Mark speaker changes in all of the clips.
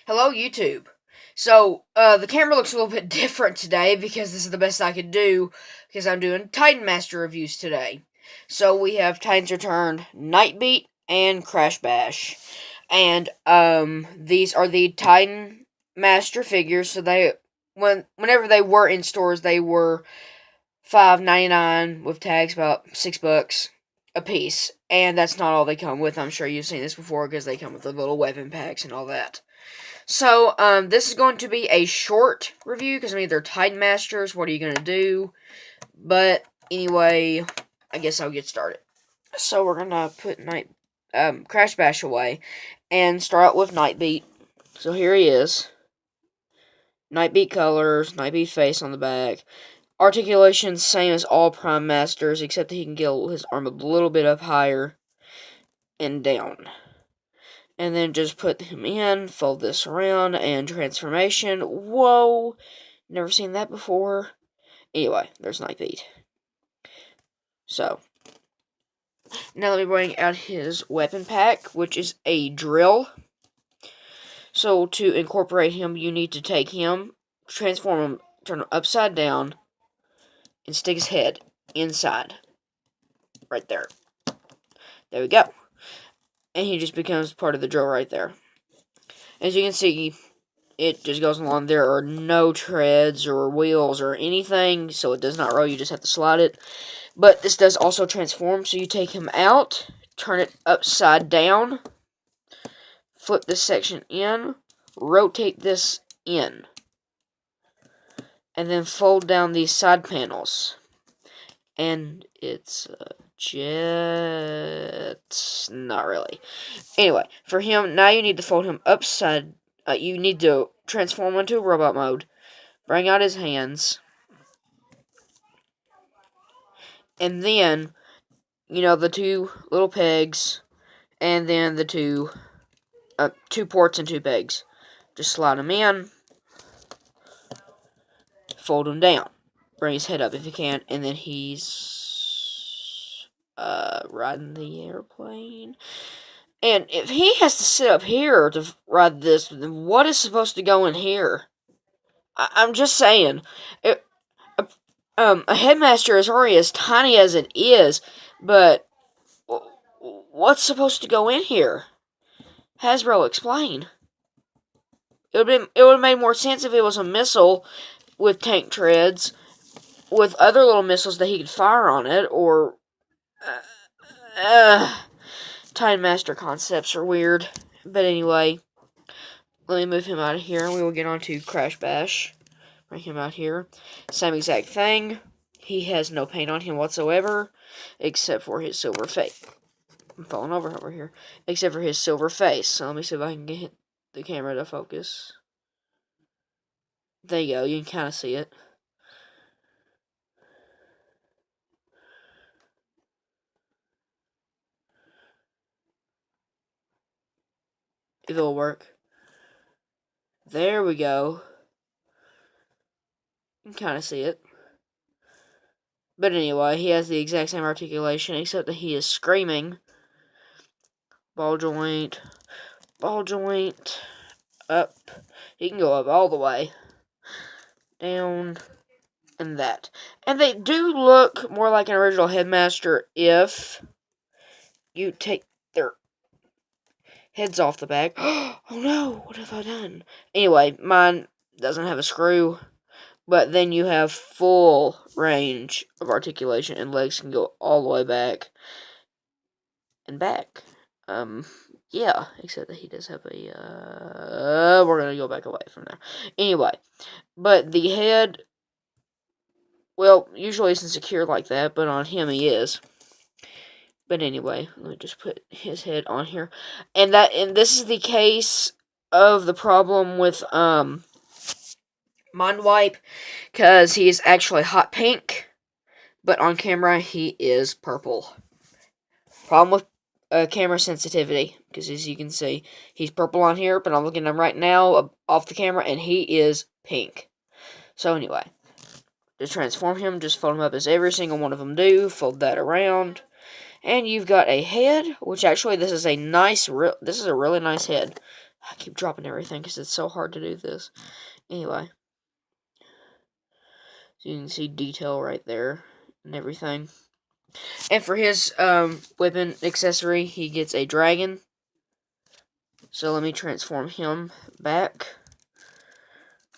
Speaker 1: Hello, YouTube. The camera looks a little bit different today because this is the best I could do because I'm doing Titan Master reviews today. So, we have Titans Returned, Nightbeat, and Crashbash. And, these are the Titan Master figures, so whenever they were in stores, they were $5.99 with tags, about $6 a piece. And that's not all they come with. I'm sure you've seen this before because they come with the little weapon packs and all that. So, this is going to be a short review, because I mean, they're Titan Masters, what are you going to do? But, anyway, I guess I'll get started. So, we're going to put Crashbash away, and start out with Nightbeat. So, here he is. Nightbeat colors, Nightbeat face on the back. Articulation, same as all Prime Masters, except that he can get his arm a little bit up higher and down. And then just put him in, fold this around, and transformation. Whoa! Never seen that before. Anyway, there's Nightbeat. So, now let me bring out his weapon pack, which is a drill. So, to incorporate him, you need to take him, transform him, turn him upside down, and stick his head inside. Right there. There we go. And he just becomes part of the drill right there. As you can see, it just goes along. There are no treads or wheels or anything, so it does not roll. You just have to slide it. But this does also transform, so you take him out, turn it upside down, flip this section in, rotate this in, and then fold down these side panels. And it's not really. Anyway, for him, now you need to fold him upside. You need to transform into robot mode. Bring out his hands. And then, the two little pegs. And then the two ports and two pegs. Just slide them in. Fold him down. Bring his head up if you can. And then he's riding the airplane. And if he has to sit up here to ride this, then what is supposed to go in here? I'm just saying. A headmaster is already as tiny as it is, but what's supposed to go in here? Hasbro, explain. It would have made more sense if it was a missile with tank treads, with other little missiles that he could fire on it, or Time Master concepts are weird. But anyway, let me move him out of here, and we will get on to Crashbash. Bring him out here. Same exact thing. He has no paint on him whatsoever, except for his silver face. I'm falling over here. Except for his silver face. So let me see if I can get the camera to focus. There you go. You can kind of see it. If it'll work. There we go. You can kind of see it. But anyway, he has the exact same articulation, except that he is screaming. Ball joint, up. He can go up all the way. Down, and that. And they do look more like an original Headmaster if you take their heads off the back. Oh no, what have I done? Anyway, mine doesn't have a screw. But then you have full range of articulation, and legs can go all the way back and back. Yeah, except that he does have a, we're gonna go back away from there. Anyway, but the head, well, usually isn't secure like that, but on him he is. But anyway, let me just put his head on here. And this is the case of the problem with, Mind Wipe, because he is actually hot pink, but on camera he is purple. Problem with camera sensitivity, because as you can see, he's purple on here, but I'm looking at him right now off the camera, and he is pink. So anyway, to transform him, just fold him up as every single one of them do, fold that around, and you've got a head, which actually this is a really nice head. I keep dropping everything because it's so hard to do this. Anyway. So you can see detail right there and everything. And for his weapon accessory, he gets a dragon. So let me transform him back.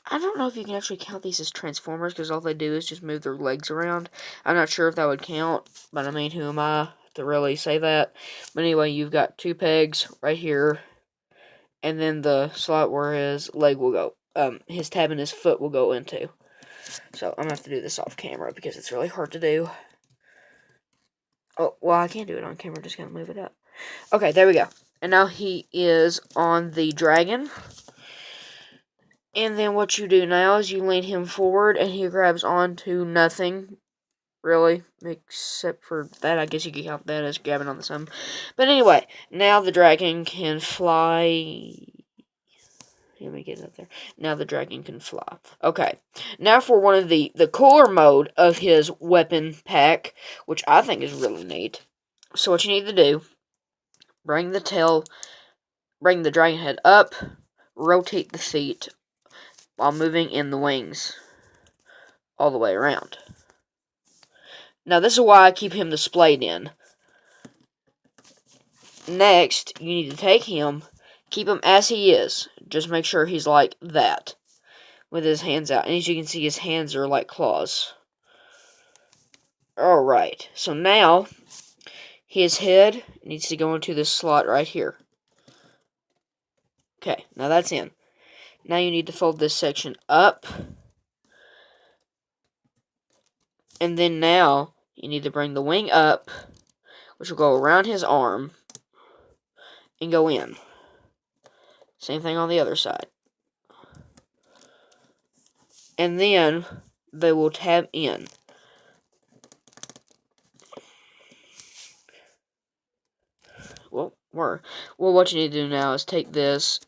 Speaker 1: I don't know if you can actually count these as transformers, because all they do is just move their legs around. I'm not sure if that would count, but I mean, who am I to really say that? But anyway, you've got 2 pegs right here, and then the slot where his leg will go, his tab and his foot will go into. So I'm going to have to do this off camera, because it's really hard to do. Oh, well, I can't do it on camera, just going to move it up. Okay, there we go. And now he is on the dragon. And then what you do now is you lean him forward, and he grabs onto nothing, really, except for that. I guess you could count that as grabbing on the sun. But anyway, now the dragon can fly. Let me get it up there. Now the dragon can fly. Okay, now for one of the cooler mode of his weapon pack, which I think is really neat. So what you need to do, bring the dragon head up, rotate the feet, while moving in the wings all the way around. Now, this is why I keep him displayed in. Next, you need to take him, keep him as he is. Just make sure he's like that, with his hands out. And as you can see, his hands are like claws. Alright, so now, his head needs to go into this slot right here. Okay, now that's in. Now you need to fold this section up. And then now, you need to bring the wing up, which will go around his arm, and go in. Same thing on the other side. And then, they will tab in. Well, what you need to do now is take this,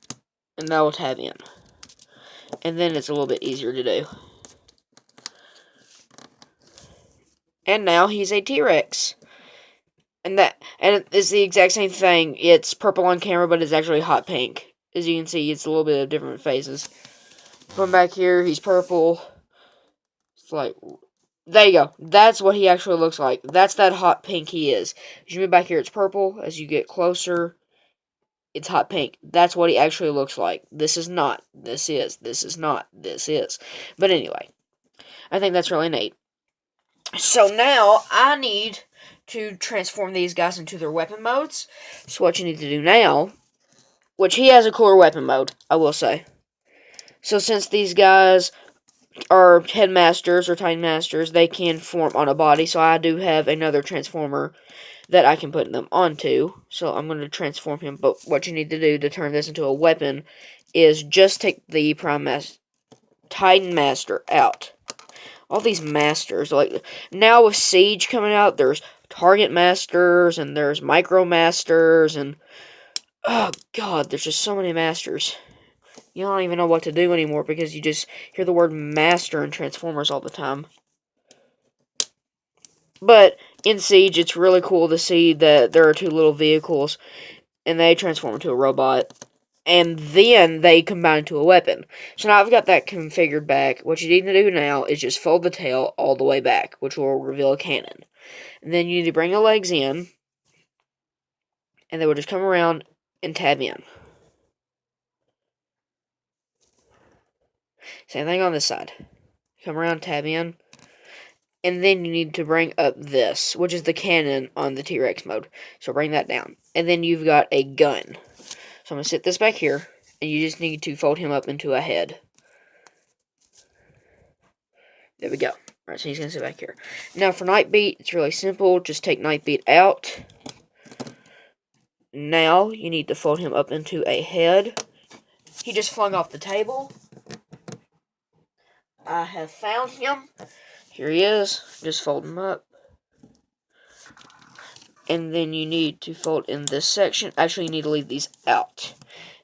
Speaker 1: and that will tab in. And then it's a little bit easier to do. And now he's a T-Rex. And it's the exact same thing. It's purple on camera, but it's actually hot pink. As you can see, it's a little bit of different phases. Come back here, he's purple. It's like, there you go. That's what he actually looks like. That's that hot pink he is. As you move back here, it's purple. As you get closer, it's hot pink. That's what he actually looks like. This is not. This is. This is not. This is. But anyway, I think that's really neat. So now, I need to transform these guys into their weapon modes. So what you need to do now, which he has a cooler weapon mode, I will say. So since these guys are headmasters or titanmasters, they can form on a body. So I do have another transformer that I can put them onto. So I'm going to transform him. But what you need to do to turn this into a weapon is just take the titanmaster out. All these masters, like, now with Siege coming out, there's Target Masters, and there's Micro Masters, and, oh god, there's just so many masters. You don't even know what to do anymore, because you just hear the word master in Transformers all the time. But, in Siege, it's really cool to see that there are 2 little vehicles, and they transform into a robot. And then they combine into a weapon. So now I've got that configured back. What you need to do now is just fold the tail all the way back, which will reveal a cannon. And then you need to bring the legs in, and they will just come around and tab in. Same thing on this side. Come around, tab in. And then you need to bring up this, which is the cannon on the T-Rex mode. So bring that down. And then you've got a gun. So I'm going to sit this back here, and you just need to fold him up into a head. There we go. Alright, so he's going to sit back here. Now for nightbeat, it's really simple. Just take nightbeat out. Now, you need to fold him up into a head. He just flung off the table. I have found him. Here he is. Just fold him up. And then you need to fold in this section. Actually, you need to leave these out.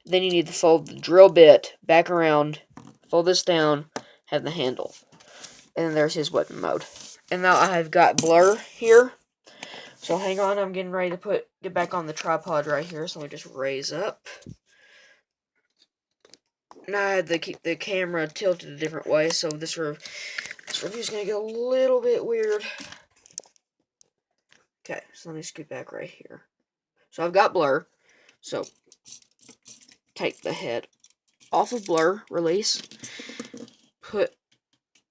Speaker 1: Then you need to fold the drill bit back around. Fold this down. Have the handle. And then there's his weapon mode. And now I have got blur here. So hang on, I'm getting ready to get back on the tripod right here. So let me just raise up. And I had to keep the camera tilted a different way, so this review's gonna get a little bit weird. Okay, so let me scoot back right here. So I've got blur. So take the head off of blur, release, put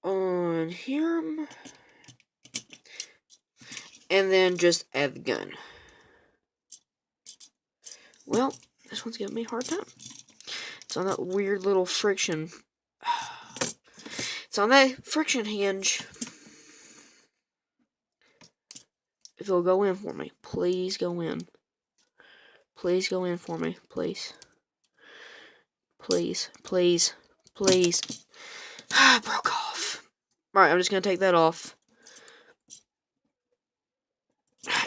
Speaker 1: on here, and then just add the gun. Well, this one's giving me a hard time. It's on that weird little friction. It's on that friction hinge. If it'll go in for me, please go in. Please go in for me, please. Please, please, please. It broke off. Alright, I'm just gonna take that off.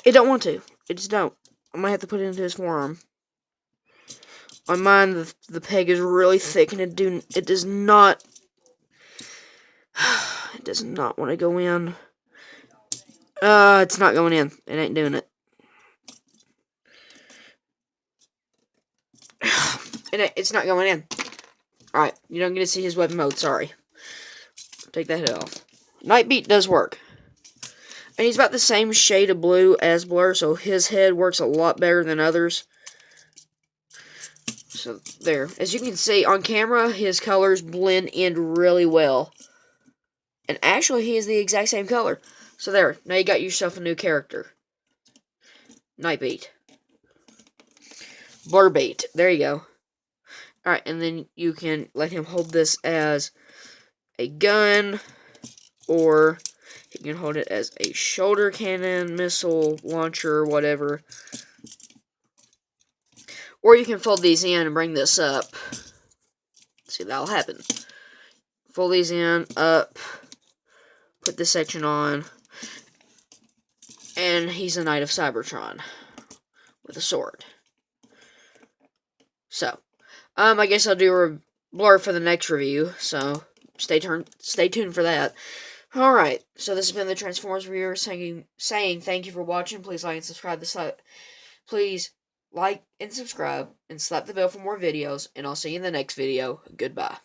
Speaker 1: It don't want to. It just don't. I might have to put it into his forearm. On mine, the peg is really thick, and it does not. It does not want to go in. It's not going in. It ain't doing it. It's not going in. Alright, you don't get to see his weapon mode, sorry. Take that head off. Nightbeat does work. And he's about the same shade of blue as Blur, so his head works a lot better than others. So, there. As you can see, on camera, his colors blend in really well. And actually, he is the exact same color. So there, now you got yourself a new character. Nightbeat. Blurbeat. There you go. Alright, and then you can let him hold this as a gun, or you can hold it as a shoulder cannon, missile, launcher, whatever. Or you can fold these in and bring this up. See, that'll happen. Fold these in, up, put this section on, and he's a Knight of Cybertron with a sword. So, I guess I'll do a Blur for the next review, so stay tuned for that. Alright, so this has been the Transformers reviewer saying thank you for watching. Please like and subscribe Please like and subscribe and slap the bell for more videos, and I'll see you in the next video. Goodbye.